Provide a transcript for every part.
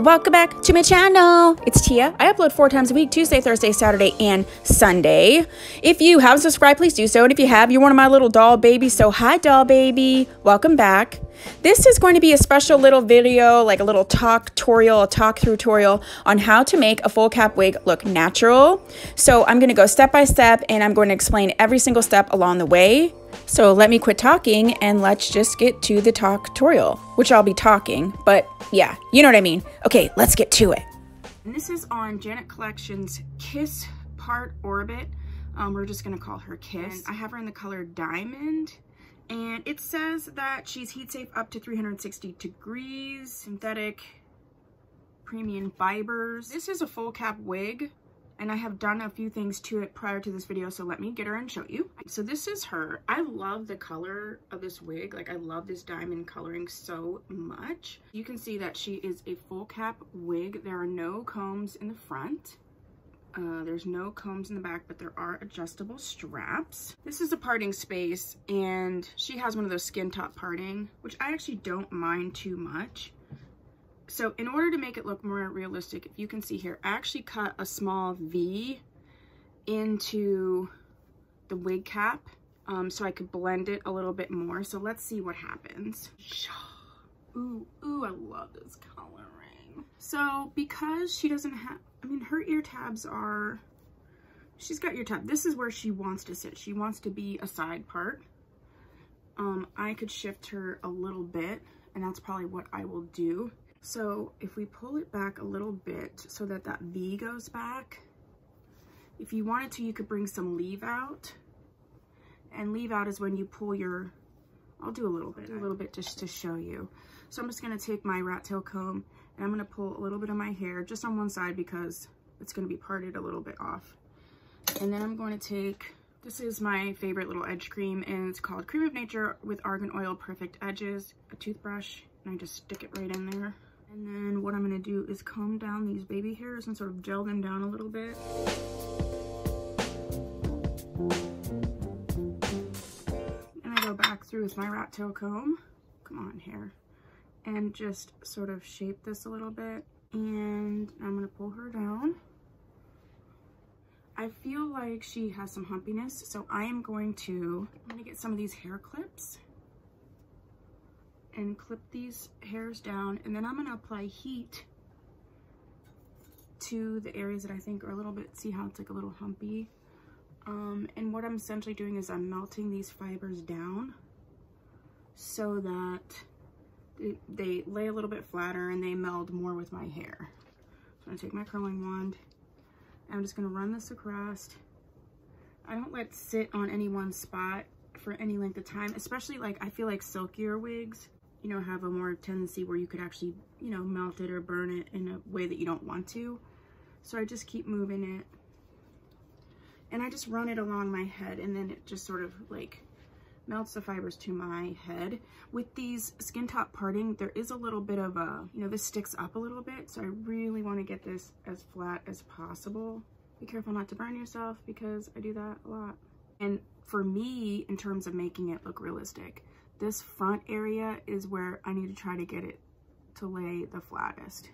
welcome back to my channel. It's Tia. I upload 4 times a week, Tuesday, Thursday, Saturday, and Sunday. If you haven't subscribed, please do so. And if you have, you're one of my little doll babies. So hi, doll baby. Welcome back. This is going to be a special little video, like a little talk-tutorial, a talk-through tutorial on how to make a full cap wig look natural. So I'm going to go step by step, and I'm going to explain every single step along the way. So let me quit talking and let's just get to the talk-tutorial, which I'll be talking, but yeah, you know what I mean. Okay, let's get to it. And this is on Janet Collection's Kiss Part Orbit. We're just going to call her Kiss. And I have her in the color Diamond. And it says that she's heat safe up to 360 degrees, synthetic premium fibers. This is a full cap wig, and I have done a few things to it prior to this video, so let me get her and show you. So this is her. I love the color of this wig. Like, I love this diamond coloring so much. You can see that she is a full cap wig. There are no combs in the front. There's no combs in the back, but there are adjustable straps. This is a parting space, and she has one of those skin top parting, which I actually don't mind too much. So in order to make it look more realistic, if you can see here, I actually cut a small V into the wig cap so I could blend it a little bit more. So let's see what happens. Ooh, I love this coloring. So because she doesn't have, I mean, her ear tabs are, she's got ear tab. This is where she wants to sit. She wants to be a side part. I could shift her a little bit, and that's probably what I will do. So if we pull it back a little bit so that that V goes back, if you wanted to, you could bring some leave out. And leave out is when you pull your, I'll do a little bit just to show you. So I'm just gonna take my rat tail comb and I'm gonna pull a little bit of my hair just on one side because it's gonna be parted a little bit off. And then I'm going to take, this is my favorite little edge cream, and it's called Cream of Nature with Argan Oil Perfect Edges, a toothbrush, and I just stick it right in there. And then what I'm gonna do is comb down these baby hairs and sort of gel them down a little bit. And I go back through with my rat tail comb, come on hair, and just sort of shape this a little bit. And I'm gonna pull her down. I feel like she has some humpiness, so I'm gonna get some of these hair clips and clip these hairs down, and then I'm gonna apply heat to the areas that I think are a little bit, see how it's like a little humpy. And what I'm essentially doing is I'm melting these fibers down so that they lay a little bit flatter and they meld more with my hair. So I'm gonna take my curling wand and I'm just gonna run this across. I don't let it sit on any one spot for any length of time, especially like I feel like silkier wigs, you know, have a more tendency where you could actually, you know, melt it or burn it in a way that you don't want to. So I just keep moving it and I just run it along my head, and then it just sort of like melts the fibers to my head. With these skin top parting, there is a little bit of a, you know, this sticks up a little bit, so I really want to get this as flat as possible. Be careful not to burn yourself because I do that a lot. And for me, in terms of making it look realistic, this front area is where I need to try to get it to lay the flattest.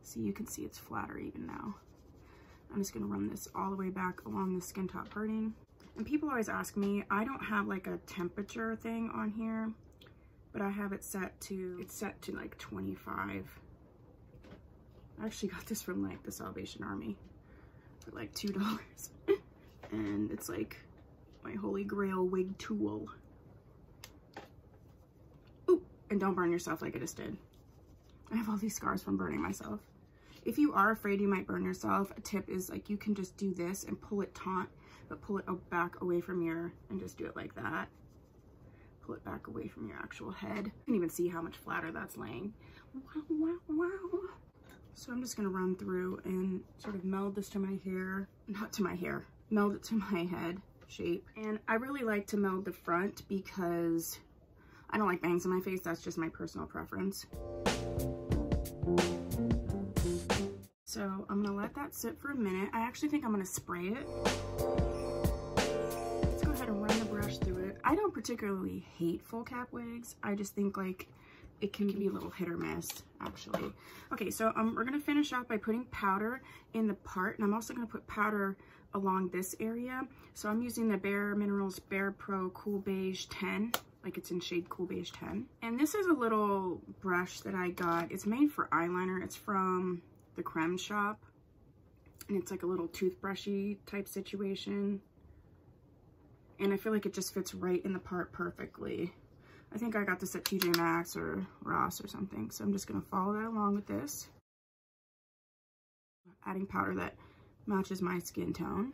So you can see it's flatter even now. I'm just gonna run this all the way back along the skin top parting. And people always ask me, I don't have like a temperature thing on here, but I have it set to, it's set to like 25. I actually got this from like the Salvation Army for like $2. And it's like my holy grail wig tool. Ooh, and don't burn yourself like I just did. I have all these scars from burning myself. If you are afraid you might burn yourself, a tip is like you can just do this and pull it taut, but pull it back away from your, and just do it like that. Pull it back away from your actual head. You can even see how much flatter that's laying. Wow, wow, wow. So I'm just gonna run through and sort of meld this to my hair, not to my hair, meld it to my head shape. And I really like to meld the front because I don't like bangs on my face. That's just my personal preference. So I'm gonna let that sit for a minute. I actually think I'm gonna spray it. Let's go ahead and run the brush through it. I don't particularly hate full cap wigs. I just think like it can be a little hit or miss, actually. Okay, so we're gonna finish off by putting powder in the part, and I'm also gonna put powder along this area. So I'm using the Bare Minerals Bare Pro Cool Beige 10, like it's in shade Cool Beige 10. And this is a little brush that I got. It's made for eyeliner. It's from the Creme Shop, and it's like a little toothbrushy type situation. And I feel like it just fits right in the part perfectly. I think I got this at TJ Maxx or Ross or something. So I'm just gonna follow that along with this. Adding powder that matches my skin tone.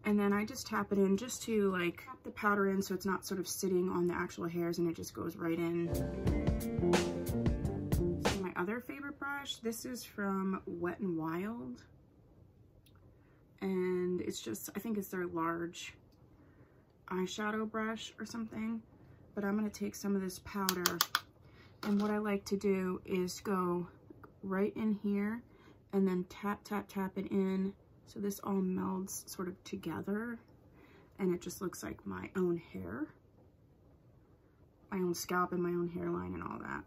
And then I just tap it in just to like tap the powder in so it's not sort of sitting on the actual hairs and it just goes right in. So my other favorite brush, this is from Wet n Wild. And it's just, I think it's their large eyeshadow brush or something. But I'm gonna take some of this powder, and what I like to do is go right in here and then tap, tap, tap it in so this all melds sort of together, and it just looks like my own hair, my own scalp and my own hairline and all that.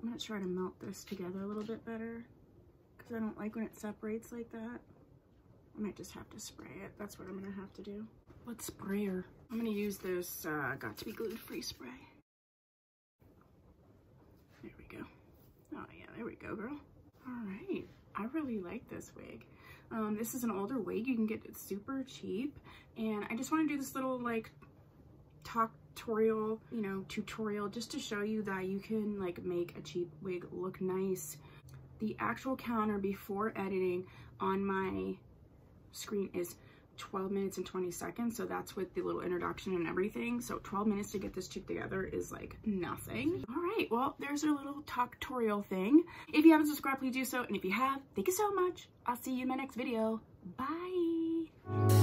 I'm gonna try to melt this together a little bit better because I don't like when it separates like that. I might just have to spray it. That's what I'm gonna have to do. Let's spray her. I'm gonna use this Got to Be Glued Free spray. There we go. Oh yeah, there we go, girl. All right, I really like this wig. This is an older wig. You can get it super cheap. And I just wanna do this little like tutorial, you know, tutorial just to show you that you can like make a cheap wig look nice. The actual counter before editing on my screen is 12 minutes and 20 seconds, so that's with the little introduction and everything. So 12 minutes to get this chip together is like nothing. All right, well, there's our little tutorial thing. If you haven't subscribed, please do so, and if you have, thank you so much. I'll see you in my next video. Bye.